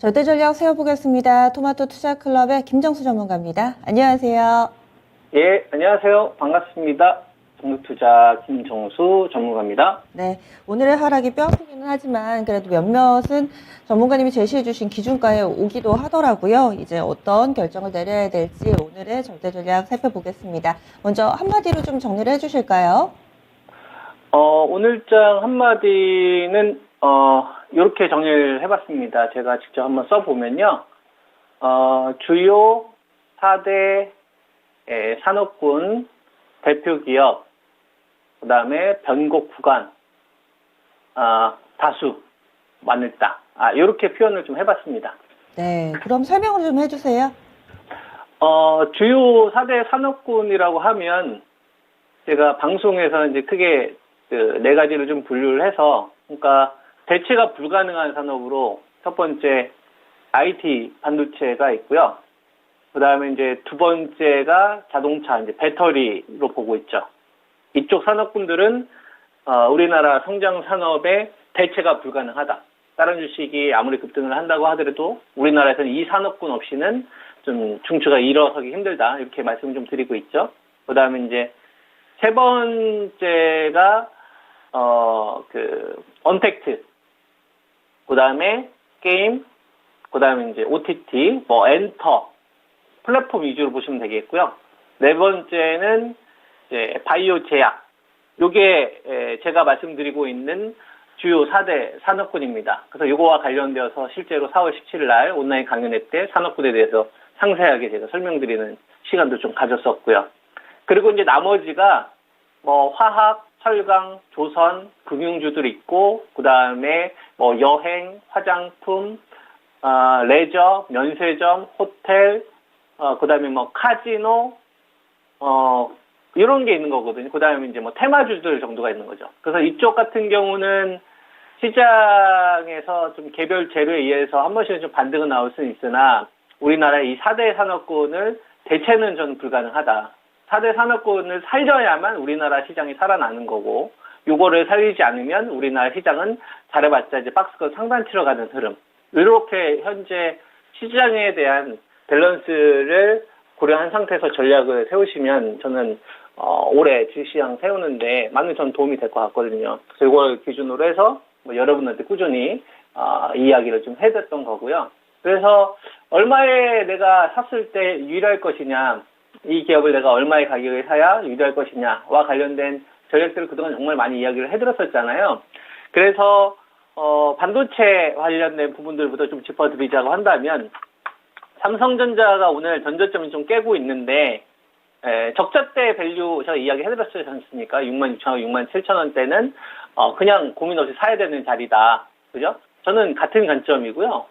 절대 전략 세워보겠습니다. 토마토 투자클럽의 김정수 전문가입니다. 안녕하세요. 예, 안녕하세요. 반갑습니다. 정육투자 김정수 전문가입니다. 네, 오늘의 하락이 뼈아프기는 하지만 그래도 몇몇은 전문가님이 제시해주신 기준가에 오기도 하더라고요. 이제 어떤 결정을 내려야 될지 오늘의 절대 전략 살펴보겠습니다. 먼저 한마디로 좀 정리를 해주실까요? 오늘장 한마디는 이렇게 정리를 해봤습니다. 제가 직접 한번 써보면요. 주요 4대 산업군 대표기업, 그 다음에 변곡 구간, 다수 많을다. 이렇게 표현을 좀 해봤습니다. 네, 그럼 설명을 좀 해주세요. 주요 4대 산업군이라고 하면 제가 방송에서 이제 크게 그 네 가지를 좀 분류를 해서, 그러니까 대체가 불가능한 산업으로 첫 번째 IT 반도체가 있고요. 그 다음에 이제 두 번째가 자동차, 이제 배터리로 보고 있죠. 이쪽 산업군들은 우리나라 성장 산업의 대체가 불가능하다. 다른 주식이 아무리 급등을 한다고 하더라도 우리나라에서는 이 산업군 없이는 좀 중추가 일어서기 힘들다. 이렇게 말씀을 좀 드리고 있죠. 그 다음에 이제 세 번째가 언택트, 그 다음에 게임, 그 다음에 이제 OTT, 엔터, 플랫폼 위주로 보시면 되겠고요. 네 번째는 이제 바이오 제약. 요게 제가 말씀드리고 있는 주요 4대 산업군입니다. 그래서 요거와 관련되어서 실제로 4월 17일 날 온라인 강연회 때 산업군에 대해서 상세하게 제가 설명드리는 시간도 좀 가졌었고요. 그리고 이제 나머지가 화학, 철강, 조선, 금융주들 있고, 그 다음에 여행, 화장품, 레저, 면세점, 호텔, 그 다음에 카지노, 이런 게 있는 거거든요. 그 다음에 이제 테마주들 정도가 있는 거죠. 그래서 이쪽 같은 경우는 시장에서 좀 개별 재료에 의해서 한 번씩은 좀 반등은 나올 수는 있으나, 우리나라의 이 4대 산업군을 대체는 저는 불가능하다. 4대 산업군을 살려야만 우리나라 시장이 살아나는 거고, 요거를 살리지 않으면 우리나라 시장은 잘해봤자 이제 박스권 상단 치러 가는 흐름. 이렇게 현재 시장에 대한 밸런스를 고려한 상태에서 전략을 세우시면 저는 올해 주식시장 세우는데 많은 전 도움이 될 것 같거든요. 그래서 이걸 기준으로 해서 여러분한테 꾸준히 이야기를 좀 해줬던 거고요. 그래서 얼마에 내가 샀을 때 유리할 것이냐, 이 기업을 내가 얼마의 가격에 사야 유리할 것이냐와 관련된 전략들을 그동안 정말 많이 이야기를 해드렸었잖아요. 그래서 반도체 관련된 부분들부터 좀 짚어드리자고 한다면, 삼성전자가 오늘 전저점을 좀 깨고 있는데, 적자대 밸류 제가 이야기 해드렸지 않습니까? 66,000원, 67,000원대는 그냥 고민 없이 사야 되는 자리다. 그죠? 저는 같은 관점이고요.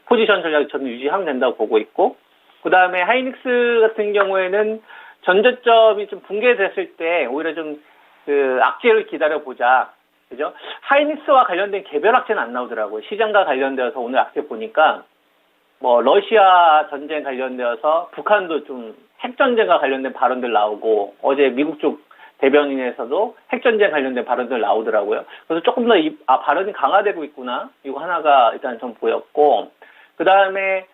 포지션 전략 저는 유지하면 된다고 보고 있고, 그 다음에 하이닉스 같은 경우에는 전저점이 좀 붕괴됐을 때 오히려 좀 악재를 기다려보자. 그죠? 하이닉스와 관련된 개별 악재는 안 나오더라고요. 시장과 관련되어서 오늘 악재 보니까 러시아 전쟁 관련되어서 북한도 좀 핵전쟁과 관련된 발언들 나오고, 어제 미국 쪽 대변인에서도 핵전쟁 관련된 발언들 나오더라고요. 그래서 조금 더 발언이 강화되고 있구나. 이거 하나가 일단 좀 보였고, 그 다음에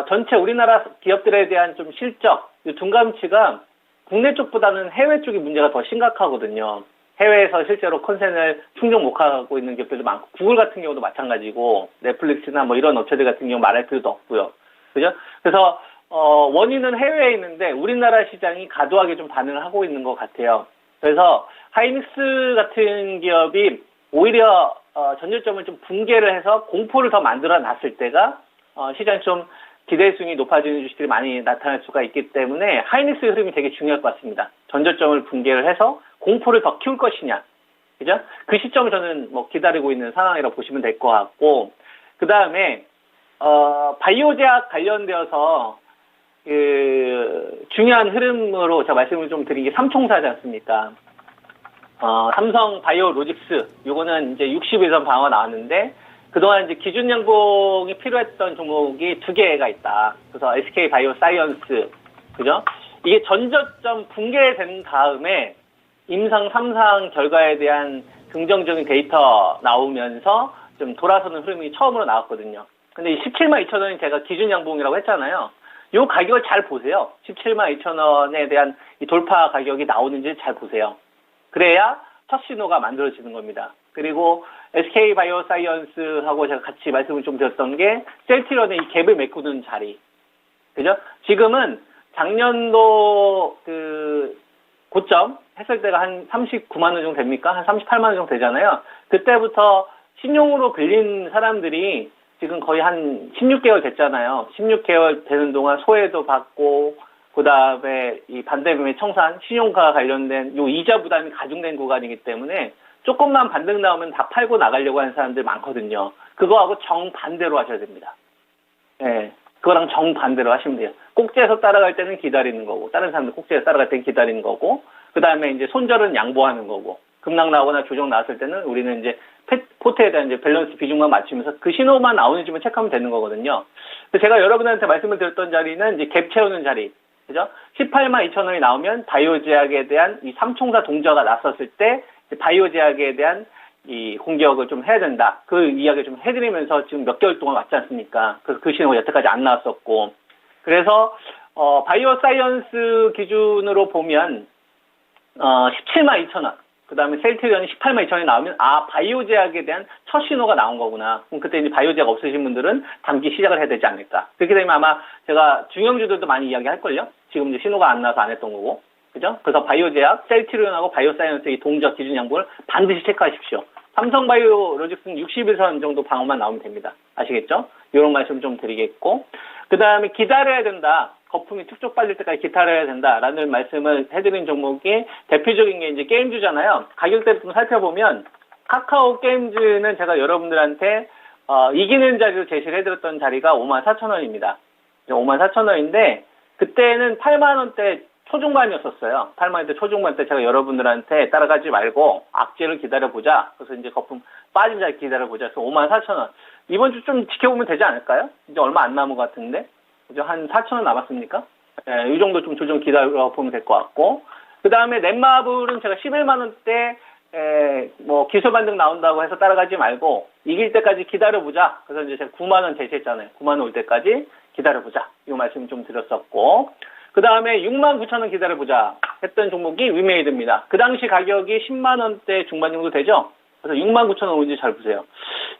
전체 우리나라 기업들에 대한 좀 실적, 둔감치가 국내 쪽보다는 해외 쪽이 문제가 더 심각하거든요. 해외에서 실제로 컨센을 충족 못하고 있는 기업들도 많고, 구글 같은 경우도 마찬가지고, 넷플릭스나 이런 업체들 같은 경우 말할 필요도 없고요. 그죠? 그래서, 원인은 해외에 있는데, 우리나라 시장이 과도하게 좀 반응을 하고 있는 것 같아요. 그래서, 하이닉스 같은 기업이 오히려, 전저점을 좀 붕괴를 해서 공포를 더 만들어 놨을 때가, 시장이 좀 기대수익이 높아지는 주식들이 많이 나타날 수가 있기 때문에 하이닉스의 흐름이 되게 중요할 것 같습니다. 전저점을 붕괴를 해서 공포를 더 키울 것이냐, 그죠? 그 시점을 저는 기다리고 있는 상황이라고 보시면 될 것 같고, 그 다음에 바이오제약 관련되어서 중요한 흐름으로 제가 말씀을 좀 드린 게 삼총사지 않습니까? 삼성 바이오로직스, 요거는 이제 60에선 방어 나왔는데, 그동안 이제 기준 연봉이 필요했던 종목이 두 개가 있다. 그래서 SK 바이오사이언스, 그죠? 이게 전저점 붕괴된 다음에 임상 3상 결과에 대한 긍정적인 데이터 나오면서 좀 돌아서는 흐름이 처음으로 나왔거든요. 근데 17만 2천 원이 제가 기준 양봉이라고 했잖아요. 요 가격을 잘 보세요. 17만 2천 원에 대한 이 돌파 가격이 나오는지 잘 보세요. 그래야 첫 신호가 만들어지는 겁니다. 그리고 SK 바이오사이언스하고 제가 같이 말씀을 좀 드렸던 게 셀트리온의 이 갭을 메꾸는 자리. 그죠? 지금은 작년도 그 고점 했을 때가 한 39만 원 정도 됩니까? 한 38만 원 정도 되잖아요. 그때부터 신용으로 빌린 사람들이 지금 거의 한 16개월 됐잖아요. 16개월 되는 동안 소외도 받고, 그 다음에 이 반대금의 청산, 신용과 관련된 요 이자 부담이 가중된 구간이기 때문에 조금만 반등 나오면 다 팔고 나가려고 하는 사람들 많거든요. 그거하고 정반대로 하셔야 됩니다. 예. 그거랑 정반대로 하시면 돼요. 꼭지에서 따라갈 때는 기다리는 거고, 다른 사람들 꼭지에서 따라갈 때는 기다리는 거고, 그 다음에 이제 손절은 양보하는 거고, 급락 나오거나 조정 나왔을 때는 우리는 이제 포트에 대한 이제 밸런스 비중만 맞추면서 그 신호만 나오는지만 체크하면 되는 거거든요. 제가 여러분한테 말씀을 드렸던 자리는 이제 갭 채우는 자리. 그죠? 18만 2천 원이 나오면 바이오 제약에 대한 이 삼총사 동저가 났었을 때 바이오 제약에 대한 이 공격을 좀 해야 된다. 그 이야기를 좀 해드리면서 지금 몇 개월 동안 왔지 않습니까? 그래서 그 신호가 여태까지 안 나왔었고. 그래서, 바이오 사이언스 기준으로 보면, 17만 2천 원. 그 다음에 셀트리온이 18만 2천 원이 나오면, 아, 바이오 제약에 대한 첫 신호가 나온 거구나. 그럼 그때 이제 바이오 제약 없으신 분들은 담기 시작을 해야 되지 않을까. 그렇게 되면 아마 제가 중형주들도 많이 이야기할걸요? 지금 이제 신호가 안 나와서 안 했던 거고. 그죠? 그래서 바이오 제약, 셀트리온하고 바이오 사이언스의 동적 기준 양분을 반드시 체크하십시오. 삼성바이오로직스는 60일선 정도 방어만 나오면 됩니다. 아시겠죠? 이런 말씀 좀 드리겠고. 그 다음에 기다려야 된다. 거품이 툭툭 빠질 때까지 기다려야 된다라는 말씀을 해드린 종목이 대표적인 게 이제 게임주잖아요. 가격대를 좀 살펴보면 카카오 게임즈는 제가 여러분들한테 이기는 자리로 제시를 해드렸던 자리가 54,000원입니다. 54,000원인데 그때는 8만원대 초중반이었었어요. 8만원대 초중반 때 제가 여러분들한테 따라가지 말고 악재를 기다려보자. 그래서 이제 거품 빠진 자리 기다려보자. 그래서 54,000원. 이번 주 좀 지켜보면 되지 않을까요? 이제 얼마 안 남은 것 같은데. 그죠? 한 4,000원 남았습니까? 예, 이 정도 좀 조정 기다려보면 될 것 같고. 그 다음에 넷마블은 제가 11만원대, 뭐, 기술 반등 나온다고 해서 따라가지 말고, 이길 때까지 기다려보자. 그래서 이제 제가 9만원 제시했잖아요. 9만원 올 때까지 기다려보자. 이 말씀 좀 드렸었고. 그 다음에 69,000원 기다려보자. 했던 종목이 위메이드입니다. 그 당시 가격이 10만원대 중반 정도 되죠? 그래서 69,000원 오는지 잘 보세요.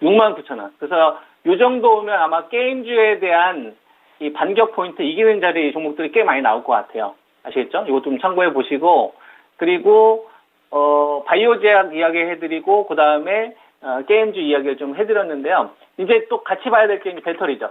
69,000원. 그래서 요 정도 오면 아마 게임주에 대한 이 반격 포인트 이기는 자리 종목들이 꽤 많이 나올 것 같아요. 아시겠죠? 이거 좀 참고해 보시고, 그리고, 바이오 제약 이야기 해드리고, 그 다음에, 게임주 이야기를 좀 해드렸는데요. 이제 또 같이 봐야 될 게 배터리죠.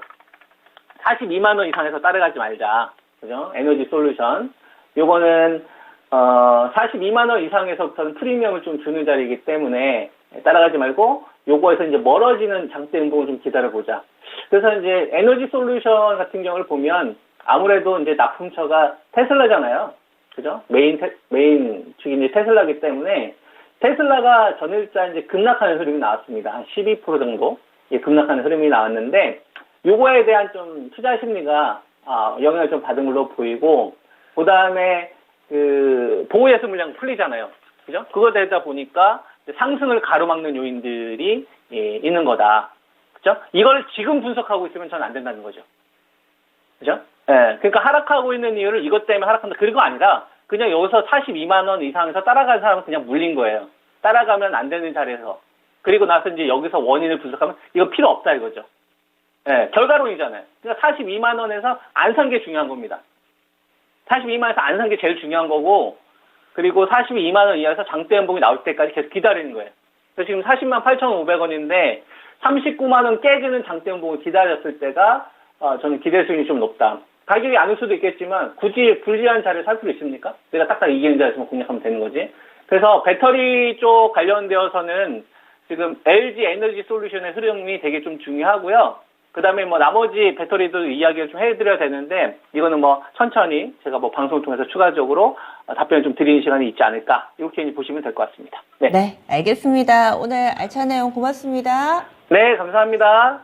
42만원 이상에서 따라가지 말자. 그죠? 에너지 솔루션. 요거는, 42만원 이상에서부터는 프리미엄을 좀 주는 자리이기 때문에 따라가지 말고, 요거에서 이제 멀어지는 장대 음봉을 좀 기다려보자. 그래서 이제 에너지 솔루션 같은 경우를 보면 아무래도 이제 납품처가 테슬라잖아요. 그죠? 메인 축이 이제 테슬라기 때문에 테슬라가 전일자 이제 급락하는 흐름이 나왔습니다. 한 12% 정도 급락하는 흐름이 나왔는데 요거에 대한 좀 투자 심리가 영향을 좀 받은 걸로 보이고 그 다음에 그 보호예수 물량 풀리잖아요. 그죠? 그거 되다 보니까 상승을 가로막는 요인들이 있는 거다. 그죠? 이걸 지금 분석하고 있으면 저는 안 된다는 거죠. 그죠? 예. 그러니까 하락하고 있는 이유를 이것 때문에 하락한다. 그리고 아니라 그냥 여기서 42만원 이상에서 따라간 사람은 그냥 물린 거예요. 따라가면 안 되는 자리에서. 그리고 나서 이제 여기서 원인을 분석하면 이거 필요 없다 이거죠. 예. 결과론이잖아요. 그러니까 42만원에서 안 산 게 중요한 겁니다. 42만원에서 안 산 게 제일 중요한 거고 그리고 42만원 이하에서 장대 연봉이 나올 때까지 계속 기다리는 거예요. 그래서 지금 40만 8,500원인데 39만원 깨지는 장대 연봉을 기다렸을 때가 저는 기대 수익이 좀 높다. 가격이 안 올 수도 있겠지만 굳이 불리한 자리를 살 수도 있습니까? 내가 딱딱 이기는 자리에서만 공략하면 되는 거지. 그래서 배터리 쪽 관련되어서는 지금 LG 에너지 솔루션의 흐름이 되게 좀 중요하고요. 그 다음에 뭐 나머지 배터리도 이야기를 좀 해드려야 되는데 이거는 뭐 천천히 제가 뭐 방송을 통해서 추가적으로 답변을 좀 드리는 시간이 있지 않을까 이렇게 보시면 될 것 같습니다. 네, 알겠습니다. 오늘 알찬 내용 고맙습니다. 네, 감사합니다.